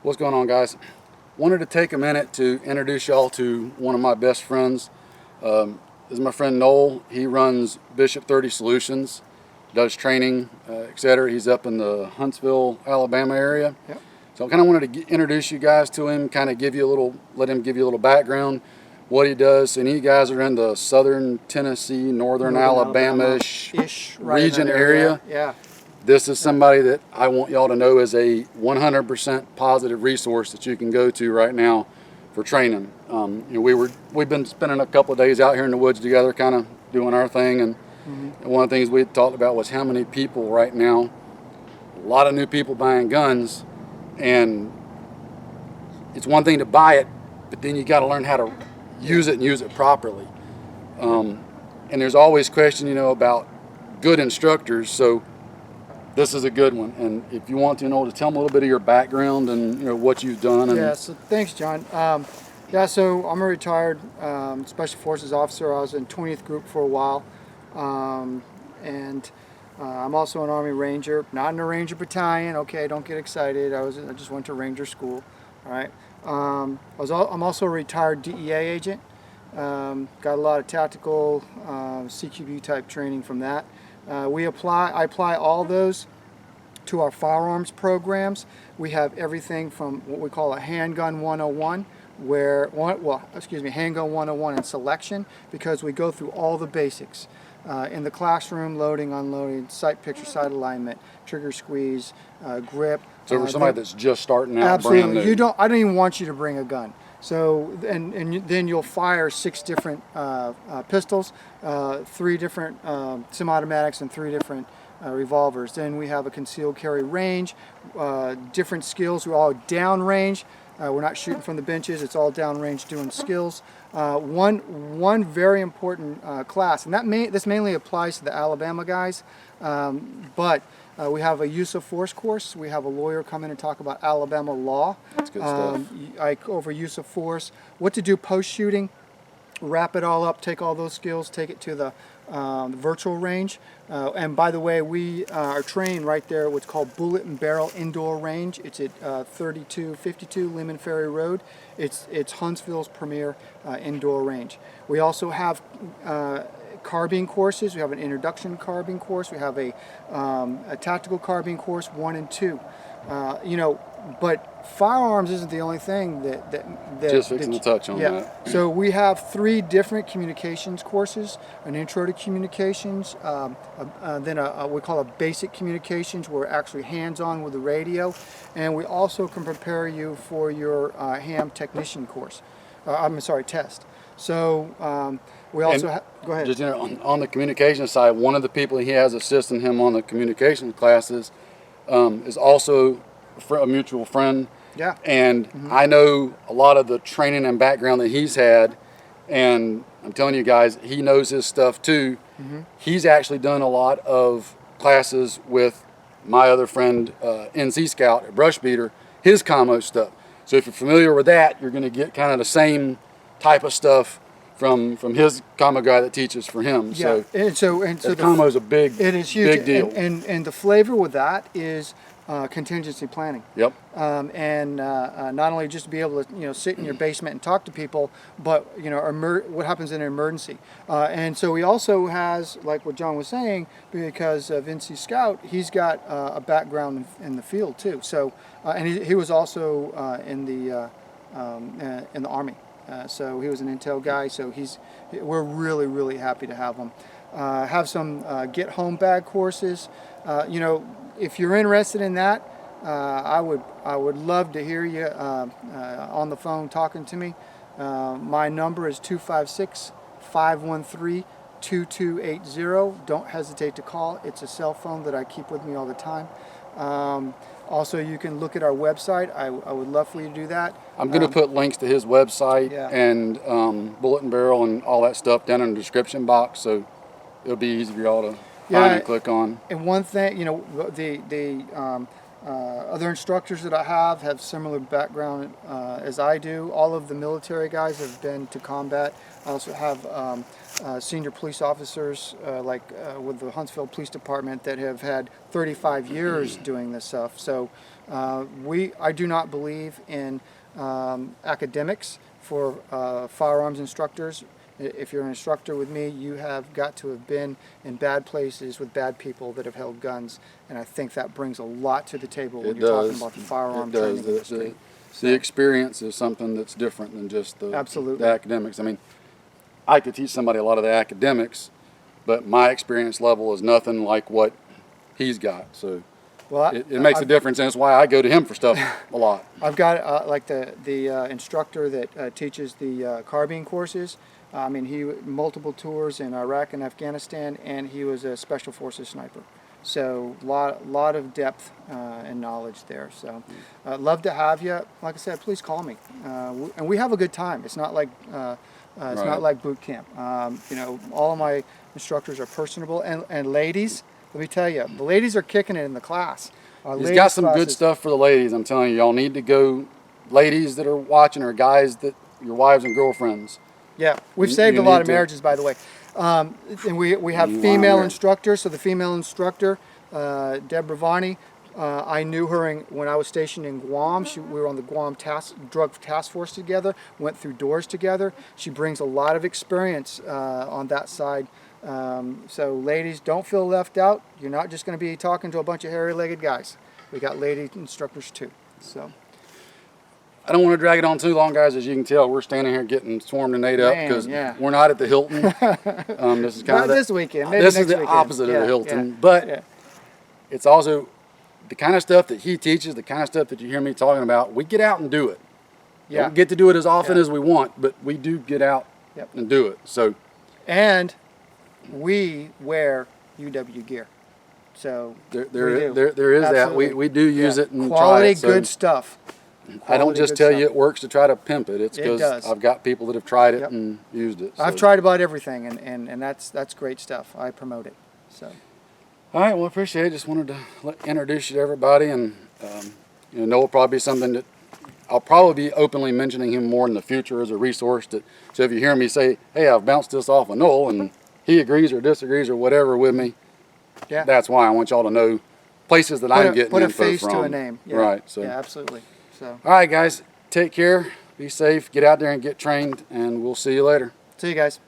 What's going on, guys? Wanted to take a minute to introduce y'all to one of my best friends. This is my friend Noel. He runs Bishop 30 Solutions, does training, etc. He's up in the Huntsville, Alabama area. Yep. So I kind of wanted to introduce you guys to him, kind of let him give you a little background, what he does. And you guys are in the southern Tennessee, northern Alabama-ish right region area. Yeah. This is somebody that I want y'all to know is a 100% positive resource that you can go to right now for training. We've been spending a couple of days out here in the woods together, kind of doing our thing, and one of the things we talked about was how many people right now, a lot of new people buying guns, and it's one thing to buy it, but then you got to learn how to use it and use it properly. And there's always question, about good instructors. So this is a good one, and if you want to know, to tell them a little bit of your background and what you've done. Yeah. So thanks, John. So I'm a retired Special Forces officer. I was in 20th Group for a while, and I'm also an Army Ranger. Not in a Ranger battalion. Okay, don't get excited. I just went to Ranger school. All right. I'm also a retired DEA agent. Got a lot of tactical CQB type training from that. I apply all those to our firearms programs. We have everything from what we call a handgun 101, handgun 101 and selection, because we go through all the basics. In the classroom, loading, unloading, sight picture, sight alignment, trigger squeeze, grip. So for somebody that's just starting out, absolutely, brand new. I don't even want you to bring a gun. So then you'll fire 6 different pistols, 3 different semi-automatics, and 3 different revolvers. Then we have a concealed carry range, different skills. We're all down range. We're not shooting from the benches. It's all down range doing skills. One very important class, and this mainly applies to the Alabama guys, but we have a use of force course. We have a lawyer come in and talk about Alabama law. That's good stuff. I go over use of force, what to do post-shooting, wrap it all up, take all those skills, take it to the virtual range. And by the way, we are trained right there at what's called Bullet and Barrel Indoor Range. It's at 3252 Lemon Ferry Road. It's Huntsville's premier indoor range. We also have carbine courses. We have an introduction carbine course. We have a tactical carbine course 1 and 2. But firearms isn't the only thing that just fixing to touch on that. So we have 3 different communications courses: an intro to communications, then we call a basic communications, where we're actually hands-on with the radio, and we also can prepare you for your ham technician course. Test. So we also go ahead. Just on the communication side, one of the people he has assisting him on the communication classes is also a mutual friend. Yeah. And I know a lot of the training and background that he's had, and I'm telling you guys, he knows his stuff too. He's actually done a lot of classes with my other friend, NC Scout at Brush Beater, his commo stuff. So if you're familiar with that, you're going to get kind of the same type of stuff from his commo guy that teaches for him. Yeah. So the commo is a big, it is huge. Big deal. And the flavor with that is contingency planning. Yep. And not only just to be able to sit in your basement and talk to people, but what happens in an emergency. And so he also has, like what John was saying, because of NC Scout, he's got a background in the field too. So and he was also in the Army. So he was an intel guy. So we're really, really happy to have him. Have some get home bag courses. If you're interested in that, I would love to hear you on the phone talking to me. My number is 256-513-2280. Don't hesitate to call. It's a cell phone that I keep with me all the time. Also, you can look at our website. I would love for you to do that. I'm going to put links to his website and Bullet and Barrel and all that stuff down in the description box, so it'll be easy for y'all to find and click on. And one thing, Other instructors that I have similar background as I do. All of the military guys have been to combat. I also have senior police officers with the Huntsville Police Department that have had 35 years doing this stuff. So I do not believe in academics for firearms instructors. If you're an instructor with me, you have got to have been in bad places with bad people that have held guns, and I think that brings a lot to the table when you're talking about the firearm training industry. The experience is something that's different than just the Absolutely. the academics. I mean, I could teach somebody a lot of the academics, but my experience level is nothing like what he's got. So Well, it makes a difference, and that's why I go to him for stuff a lot. I've got like the instructor that teaches the carbine courses. I mean, he multiple tours in Iraq and Afghanistan, and he was a special forces sniper. So lot of depth and knowledge there. So love to have you. Like I said, please call me, and we have a good time. It's not like it's not like boot camp. You know, all of my instructors are personable, and ladies. Let me tell you, the ladies are kicking it in the class. He's got some good stuff for the ladies. I'm telling you, y'all need to go. Ladies that are watching, or guys that your wives and girlfriends. Yeah, we've saved a lot of marriages, by the way. And we have female instructors. So the female instructor, Deborah Vani, I knew her when I was stationed in Guam. We were on the Guam drug task force together, went through doors together. She brings a lot of experience on that side. So ladies, don't feel left out. You're not just going to be talking to a bunch of hairy-legged guys. We got lady instructors too. So. I don't want to drag it on too long, guys. As you can tell, we're standing here getting swarmed and ate up because we're not at the Hilton. This is kind of this weekend. Maybe this next is the weekend. opposite of the Hilton, but it's also the kind of stuff that he teaches, the kind of stuff that you hear me talking about. We get out and do it. Yeah. Don't get to do it as often as we want, but we do get out and do it. So, and we wear UW gear. So there is that. We do use it and quality, try it. So good stuff. I don't just tell you it works to try to pimp it. It's because I've got people that have tried it and used it. So. I've tried about everything, and that's great stuff. I promote it. So. All right, well, I appreciate it. Just wanted to introduce you to everybody, and Noah will probably be something that I'll probably be openly mentioning him more in the future as a resource. So if you hear me say, hey, I've bounced this off of Noel, and he agrees or disagrees or whatever with me, that's why I want y'all to know places that I'm getting info from. Put a face to a name. Yeah. Right. So. Yeah, absolutely. So. All right, guys, take care, be safe, get out there and get trained, and we'll see you later. See you guys.